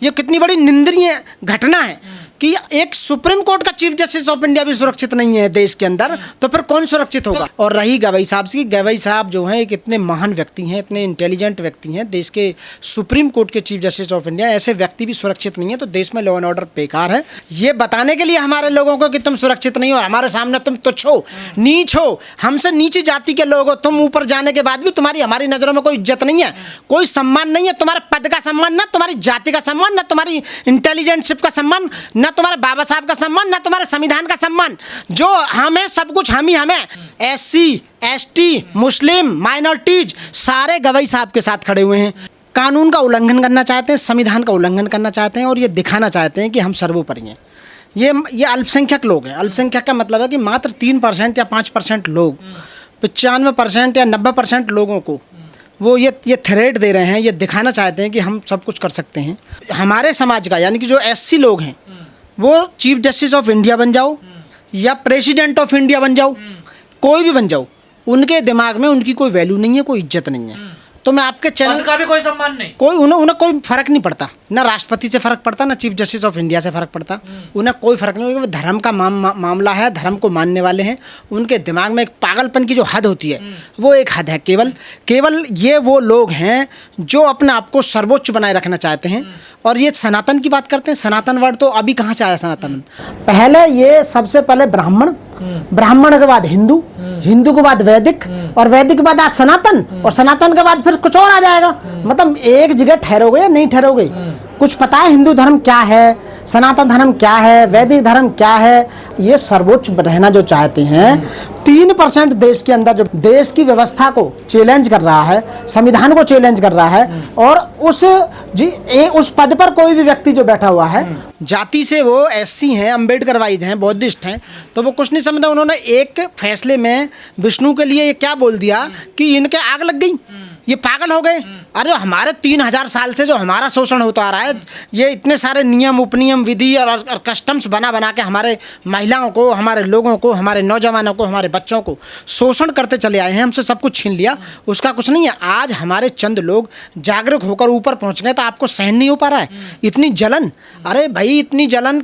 ये कितनी बड़ी निंदनीय घटना है कि एक सुप्रीम कोर्ट का चीफ जस्टिस ऑफ इंडिया भी सुरक्षित नहीं है देश के अंदर, तो फिर कौन सुरक्षित होगा। और रही गवई साहब की, गवई साहब जो हैं एक इतने महान व्यक्ति हैं, इतने इंटेलिजेंट व्यक्ति हैं, देश के सुप्रीम कोर्ट के चीफ जस्टिस ऑफ इंडिया, ऐसे व्यक्ति भी सुरक्षित नहीं है, तो देश में लॉ एंड ऑर्डर बेकार है। ये बताने के लिए हमारे लोगों को कि तुम सुरक्षित नहीं हो, हमारे सामने तुम तुच्छ हो, नीच हो, हमसे नीची जाति के लोग हो, तुम ऊपर जाने के बाद भी तुम्हारी हमारी नज़रों में कोई इज्जत नहीं है, कोई सम्मान नहीं है, तुम्हारे पद का सम्मान, ना तुम्हारी जाति का सम्मान, ना तुम्हारी इंटेलिजेंटशिप का सम्मान, ना तुम्हारे बाबा साहब का सम्मान, ना तुम्हारे संविधान का सम्मान। जो हमें सब कुछ हम ही हमें, एससी, एसटी, मुस्लिम, माइनॉरिटीज सारे गवई साहब के साथ खड़े हुए हैं। कानून का उल्लंघन करना चाहते हैं, संविधान का उल्लंघन करना चाहते हैं और ये दिखाना चाहते हैं कि हम सर्वोपरि हैं। ये अल्पसंख्यक लोग हैं। अल्पसंख्यक का मतलब है कि मात्र 3% या 5% लोग 95% या 90% लोगों को वो ये थ्रेट दे रहे हैं, ये दिखाना चाहते हैं कि हम सब कुछ कर सकते हैं। हमारे समाज का यानी कि जो एससी लोग हैं वो चीफ जस्टिस ऑफ इंडिया बन जाओ या प्रेसिडेंट ऑफ इंडिया बन जाओ, कोई भी बन जाओ, उनके दिमाग में उनकी कोई वैल्यू नहीं है, कोई इज्जत नहीं है। तो मैं आपके चैनल का भी कोई सम्मान नहीं, उन्हें कोई फर्क नहीं पड़ता, ना राष्ट्रपति से फर्क पड़ता, ना चीफ जस्टिस ऑफ इंडिया से फर्क पड़ता, उन्हें कोई फर्क नहीं। वो धर्म का मामला है, धर्म को मानने वाले हैं। उनके दिमाग में एक पागलपन की जो हद होती है वो एक हद है। केवल ये वो लोग हैं जो अपने आप को सर्वोच्च बनाए रखना चाहते हैं। और ये सनातन की बात करते हैं। सनातन वर्ड तो अभी कहाँ से आया सनातन? पहले ये सबसे पहले ब्राह्मण, ब्राह्मण के बाद हिंदू, हिंदू के बाद वैदिक, और वैदिक के बाद आज सनातन, और सनातन के बाद फिर कुछ और आ जाएगा। मतलब एक जगह ठहरोगे या नहीं ठहरोगे? कुछ पता है हिंदू धर्म क्या है, सनातन धर्म क्या है, वैदिक धर्म क्या है? ये सर्वोच्च रहना जो चाहते हैं। 3% देश के अंदर जो देश की व्यवस्था को चैलेंज कर रहा है, संविधान को चैलेंज कर रहा है, और उस पद पर कोई भी व्यक्ति जो बैठा हुआ है, जाति से वो एससी हैं, अम्बेडकरवाइज हैं, बौद्धिस्ट हैं, तो वो कुछ नहीं समझा। उन्होंने एक फैसले में विष्णु के लिए ये क्या बोल दिया कि इनके आग लग गई, ये पागल हो गए। अरे हमारे 3000 साल से जो हमारा शोषण होता आ रहा है, ये इतने सारे नियम, उपनियम, विधि और कस्टम्स बना के हमारे महिलाओं को, हमारे लोगों को, हमारे नौजवानों को, हमारे बच्चों को शोषण करते चले आए हैं, हमसे सब कुछ छीन लिया, उसका कुछ नहीं है। आज हमारे चंद लोग जागरूक होकर ऊपर पहुंच गए तो आपको सहन नहीं हो पा रहा है इतनी जलन। अरे भाई इतनी जलन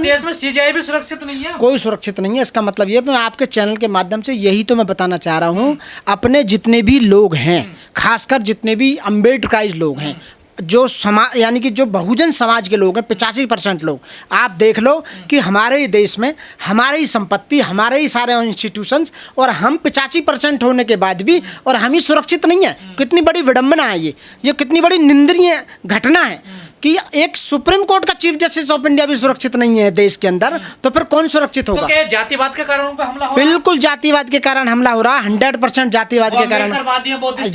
देश में सीजेआई भी सुरक्षित नहीं है, कोई सुरक्षित नहीं है। इसका मतलब ये मैं आपके चैनल के माध्यम से यही तो मैं बताना चाह रहा हूँ। अपने जितने भी लोग हैं, खासकर जितने भी अम्बेडकराइज लोग हैं, जो समाज यानी कि जो बहुजन समाज के लोग हैं, 85% लोग, आप देख लो कि हमारे ही देश में हमारे ही संपत्ति, हमारे ही सारे इंस्टीट्यूशंस, और हम 85% होने के बाद भी और हम ही सुरक्षित नहीं है। कितनी बड़ी विडंबना है ये कितनी बड़ी निंदनीय घटना है कि एक सुप्रीम कोर्ट का चीफ जस्टिस ऑफ इंडिया भी सुरक्षित नहीं है देश के अंदर, तो फिर कौन सुरक्षित होगा? तो क्या जातिवाद के कारण उन पर हमला हो रहा है? बिल्कुल जातिवाद के कारण हमला हो रहा है, 100% जातिवाद के कारण।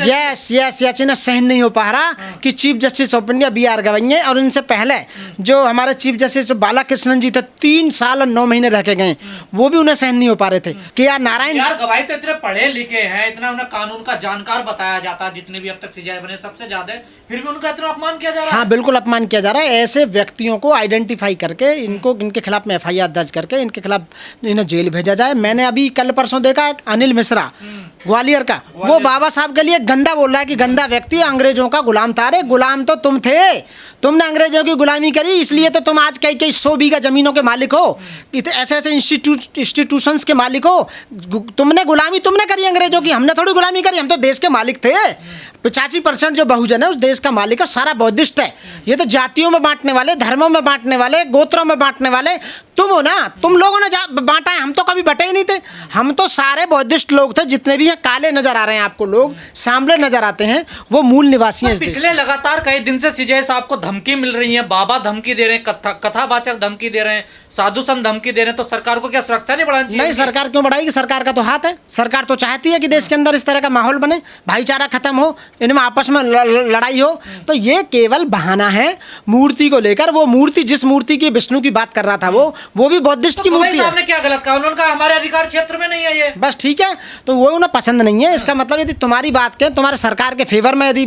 यस इन्हें सहन नहीं हो पा रहा कि chief justice of India BR Gavai हैं। और उनसे पहले जो हमारे चीफ जस्टिस बालाकृष्णन जी थे, 3 साल और 9 महीने रह के गए, वो भी उन्हें सहन नहीं हो पा रहे थे कि यार नारायण गवाही तो इतने पढ़े लिखे हैं, इतना उन्हें कानून का जानकार बताया जाता है, जितने भी अब तक सीजेआई बने सबसे ज्यादा, फिर भी उनका इतना अपमान किया जा रहा है। हाँ बिल्कुल अपमान किया जा रहा है। ऐसे व्यक्तियों को आइडेंटिफाई करके इनके खिलाफ में FIR दर्ज करके इनके खिलाफ इन्हें जेल भेजा जाए। मैंने अभी कल परसों देखा अनिल मिश्रा ग्वालियर का, वो बाबा साहब के लिए गंदा बोल रहा है कि गंदा व्यक्ति अंग्रेजों का गुलाम था। अरे गुलाम तो तुम थे, तुमने अंग्रेजों की गुलामी करी, इसलिए तो तुम आज कई 100 बीघा जमीनों के मालिक हो, ऐसे इंस्टीट्यूशंस के मालिक हो। तुमने गुलामी तुमने करी अंग्रेजों की, हमने थोड़ी गुलामी करी, हम तो देश के मालिक थे। 85% जो बहुजन है उस देश का मालिक है, सारा बौद्धिस्ट है। ये तो जातियों में बांटने वाले, धर्मों में बांटने वाले, गोत्रों में बांटने वाले तुम हो ना, तुम लोगों ने बांटा है, हम तो कभी बटे ही नहीं थे। हम तो सारे बौद्धिस्ट लोग थे, जितने भी हैं। काले नजर आ रहे हैं आपको लोग, सांवले नजर आते हैं, वो मूल निवासी हैं। पिछले लगातार कई दिन से सीजेआई साहब को धमकी मिल रही है, बाबा धमकी दे रहे हैं, कथावाचक धमकी दे रहे हैं, साधु संत धमकी दे रहे हैं, तो सरकार को क्या सुरक्षा नहीं बढ़ानी चाहिए? नहीं, सरकार क्यों बढ़ाएगी? सरकार का तो हाथ है। सरकार तो चाहती है कि देश के अंदर इस तरह का माहौल बने, भाईचारा खत्म हो, इनमें आपस में लड़ाई हो। तो ये केवल बहाना है मूर्ति को लेकर। वो मूर्ति, जिस मूर्ति की विष्णु की बात कर रहा था, वो वो भी बुद्धिस्ट की तो मूर्ति साहब है। ने क्या गलत कहा? उन्होंने कहा हमारे अधिकार क्षेत्र में नहीं है ये। बस ठीक है, तो वो उन्हें पसंद नहीं है। इसका मतलब यदि तुम्हारी बात के तुम्हारे सरकार के फेवर में यदि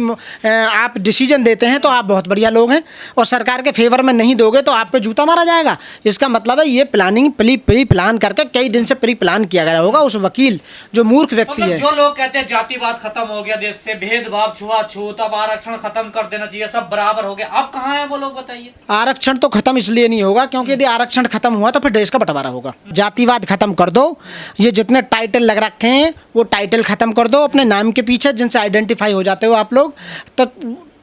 आप डिसीजन देते हैं तो आप बहुत बढ़िया लोग हैं, और सरकार के फेवर में नहीं दोगे तो आप पे जूता मारा जाएगा। इसका मतलब है ये प्लानिंग प्री प्लान करके कई दिन से प्री प्लान किया गया होगा। उस वकील जो मूर्ख व्यक्ति मतलब है, जो लोग कहते हैं जातिवाद खत्म हो गया देश से, भेदभाव, छुआछूत, अब आरक्षण खत्म कर देना चाहिए, सब बराबर हो गया, अब कहाँ है वो लोग बताइए? आरक्षण तो खत्म इसलिए नहीं होगा क्योंकि यदि आरक्षण खत्म हुआ तो फिर देश का बंटवारा होगा। जातिवाद खत्म कर दो, ये जितने टाइटल लग रखे हैं वो टाइटल खत्म कर दो अपने नाम के पीछे, जिनसे आइडेंटिफाई हो जाते हो आप लोग,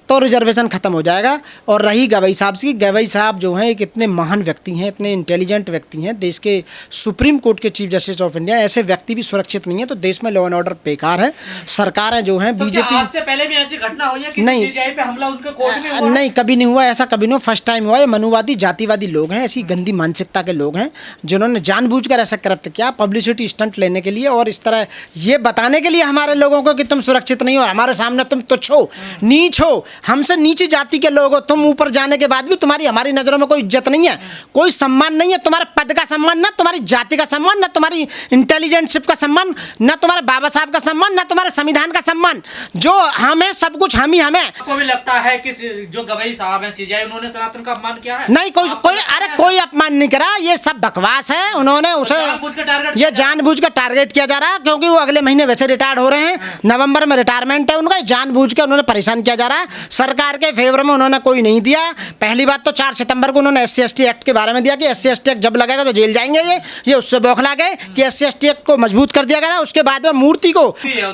तो रिजर्वेशन खत्म हो जाएगा। और रही गवई साहब की, गवई साहब जो हैं एक इतने महान व्यक्ति हैं, इतने इंटेलिजेंट व्यक्ति हैं, देश के सुप्रीम कोर्ट के चीफ जस्टिस ऑफ इंडिया। ऐसे व्यक्ति भी सुरक्षित नहीं है तो देश में लॉ एंड ऑर्डर बेकार है। सरकारें जो हैं तो क्या बीजेपी, आज से पहले भी ऐसी घटना हुई है कि नहीं। सीजेआई पे हमला उनके कोर्ट में हुआ? नहीं, कभी नहीं हुआ ऐसा, कभी नहीं हुआ, फर्स्ट टाइम हुआ। ये मनुवादी जातिवादी लोग हैं, ऐसी गंदी मानसिकता के लोग हैं जिन्होंने जानबूझकर ऐसा कृत्य किया पब्लिसिटी स्टंट लेने के लिए, और इस तरह ये बताने के लिए हमारे लोगों को कि तुम सुरक्षित नहीं हो, हमारे सामने तुम तुच्छ हो, नीच हो, हमसे नीची जाति के लोग हो, तुम ऊपर जाने के बाद भी तुम्हारी हमारी नजरों में कोई इज्जत नहीं है, कोई सम्मान नहीं है। तुम्हारे पद का सम्मान, ना तुम्हारी जाति का सम्मान, ना तुम्हारी इंटेलिजेंटशिप का सम्मान, ना तुम्हारे बाबा साहब का सम्मान, ना तुम्हारे संविधान का सम्मान। जो हमें सब कुछ हम ही हमें। आपको भी लगता है कि जो गवई साहब हैं सीजेआई, उन्होंने सनातन का अपमान किया है? नहीं, कोई अपमान नहीं करा, ये सब बकवास है। उन्होंने उसे ये जानबूझ के टारगेट किया जा रहा है क्योंकि वो अगले महीने वैसे रिटायर्ड हो रहे हैं, नवंबर में रिटायरमेंट है उनका, जानबूझ के उन्होंने परेशान किया जा रहा है। सरकार के फेवर में उन्होंने कोई नहीं दिया। पहली बात तो 4 सितंबर को उन्होंने SC/ST एक्ट के बारे में दिया कि SC/ST एक्ट जब लगेगा तो जेल जाएंगे ये उससे बौखला गए कि SC/ST एक्ट को मजबूत कर दिया गया। उसके बाद में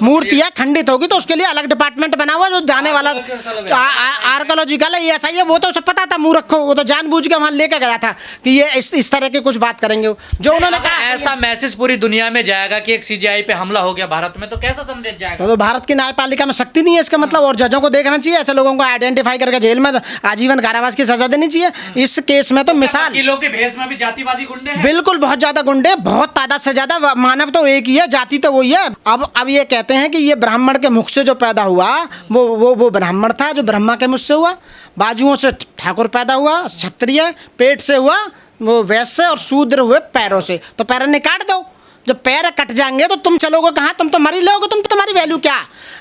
मूर्तियां खंडित होगी तो उसके लिए अलग डिपार्टमेंट बना हुआ जो जाने वाला आर्कोलॉजिकल है, ये ऐसा ही है। वो तो उसे पता था, मूर्ख, वो तो जानबूझ के वहां लेकर गया था कि ये इस तरह की कुछ बात करेंगे जो उन्होंने कहा। ऐसा मैसेज पूरी दुनिया में जाएगा कि एक सीजेआई पे हमला हो गया भारत में, तो कैसा संदेश जाएगा? तो भारत की न्यायपालिका में शक्ति नहीं है इसका मतलब, और जजों को देखना चाहिए, ऐसे लोगों को आइडेंटिफाई करके जेल में आजीवन कारावास की सजा देनी चाहिए। इस केस में तो मिसाल, वकीलों के भेष में भी जातिवादी गुंडे हैं। बिल्कुल, बहुत ज्यादा गुंडे, बहुत तादाद से ज्यादा। मानव तो एक ही है, जाति तो वही है। अब ये कहते हैं कि ये ब्राह्मण के मुख से जो पैदा हुआ वो ब्राह्मण था, जो ब्रह्मा के मुख से हुआ, बाजुओं से ठाकुर पैदा हुआ, क्षत्रिय, पेट से हुआ वो वैश्य, और शूद्र हुए पैरों से। तो पैर ने काट दो, जब पैर कट जाएंगे तो तुम चलोगे कहाँ? तुम तो मर ही लोगे, तुम तो, तुम्हारी वैल्यू क्या?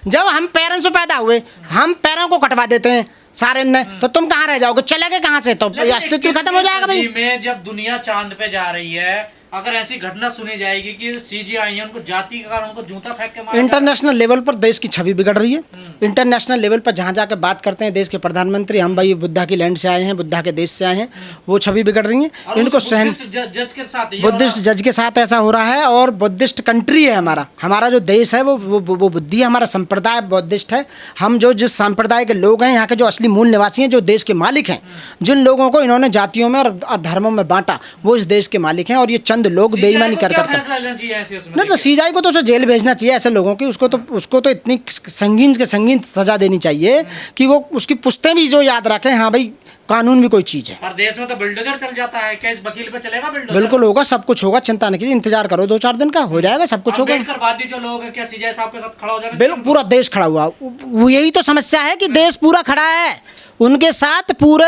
जब हम पैरों से पैदा हुए, हम पैरों को कटवा देते हैं सारे ने, तो तुम कहाँ रह जाओगे? चले गए कहाँ से? तो अस्तित्व खत्म हो जाएगा भाई। में जब दुनिया चांद पे जा रही है, अगर ऐसी घटना सुनी जाएगी कि सीजेआई है उनको जाति के कारण उनको जूता फेंक के मारा, इंटरनेशनल लेवल पर देश की छवि बिगड़ रही है। इंटरनेशनल लेवल पर जहाँ जाके बात करते हैं देश के प्रधानमंत्री, हम भाई बुद्धा की लैंड से आए हैं, बुद्धा के देश से आए हैं, वो छवि बिगड़ रही है। इनको सहन, जज के साथ बुद्धिस्ट जज के साथ ऐसा हो रहा है, और बुद्धिस्ट कंट्री है हमारा जो देश है वो बुद्धि है, हमारा संप्रदाय बुद्धिस्ट है। हम जो जिस संप्रदाय के लोग हैं, यहाँ के जो असली मूल निवासी हैं, जो देश के मालिक हैं, जिन लोगों को इन्होंने जातियों में और धर्मों में बांटा, वो इस देश के मालिक हैं। और ये चंद लोग बेईमानी कर नहीं, तो सीजेआई को तो उसे जेल भेजना चाहिए ऐसे लोगों की। उसको तो इतनी संगीन के संगीन सजा देनी चाहिए कि वो उसकी पुश्तें भी जो याद रखें, हाँ भाई कानून भी कोई चीज है। पर देश में तो बिल्डोजर चल जाता है, क्या इस वकील पे चलेगा बिल्डोजर? बिल्कुल होगा, सब कुछ होगा, चिंता नहीं कीजिए, इंतजार करो 2-4 दिन का, हो जाएगा, सब कुछ होगा। अम्बेडकरवादी जो लोग हैं, क्या सीजेआई साहब के साथ खड़ा हो जाना? बिल्कुल, पूरा देश खड़ा हुआ। वो यही तो समस्या है कि देश पूरा खड़ा है उनके साथ। पूरे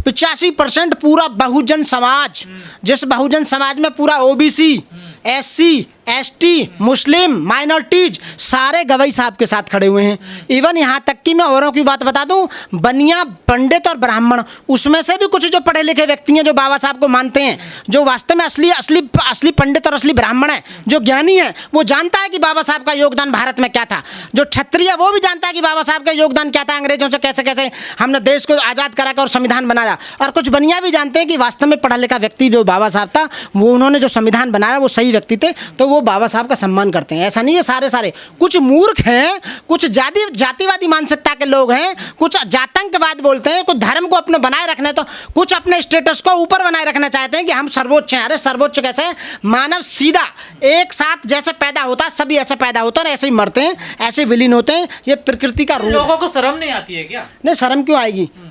85% पूरा बहुजन समाज, जिस बहुजन समाज में पूरा OBC, SC, ST, मुस्लिम, माइनॉरिटीज सारे गवई साहब के साथ खड़े हुए हैं। इवन यहाँ तक कि मैं औरों की बात बता दूं, बनिया, पंडित और ब्राह्मण, उसमें से भी कुछ जो पढ़े लिखे व्यक्ति हैं, जो बाबा साहब को मानते हैं, जो वास्तव में असली पंडित और असली ब्राह्मण है, जो ज्ञानी है, वो जानता है कि बाबा साहब का योगदान भारत में क्या था। जो क्षत्रिय, वो भी जानता है कि बाबा साहब का योगदान क्या था, अंग्रेजों से कैसे कैसे हमने देश को आज़ाद करा कर और संविधान बनाया। और कुछ बनिया भी जानते हैं कि वास्तव में पढ़ा लिखा व्यक्ति जो बाबा साहब था, वो उन्होंने जो संविधान बनाया वो सही व्यक्ति थे, तो वो बाबा साहब का सम्मान करते हैं। ऐसा नहीं है सारे कुछ मूर्ख हैं, कुछ जातिवादी मानसिकता के लोग हैं, कुछ जातंकवाद बोलते हैं, कुछ धर्म को अपने बनाए रखना है, तो कुछ अपने स्टेटस को ऊपर बनाए रखना चाहते हैं कि हम सर्वोच्च हैं। अरे सर्वोच्च कैसे? मानव सीधा एक साथ जैसे पैदा होता है, सभी ऐसे पैदा होता है और ऐसे ही मरते हैं, ऐसे विलीन होते हैं। ये प्रकृति का रूल। लोगों को शर्म नहीं आती है क्या? नहीं, शर्म क्यों आएगी?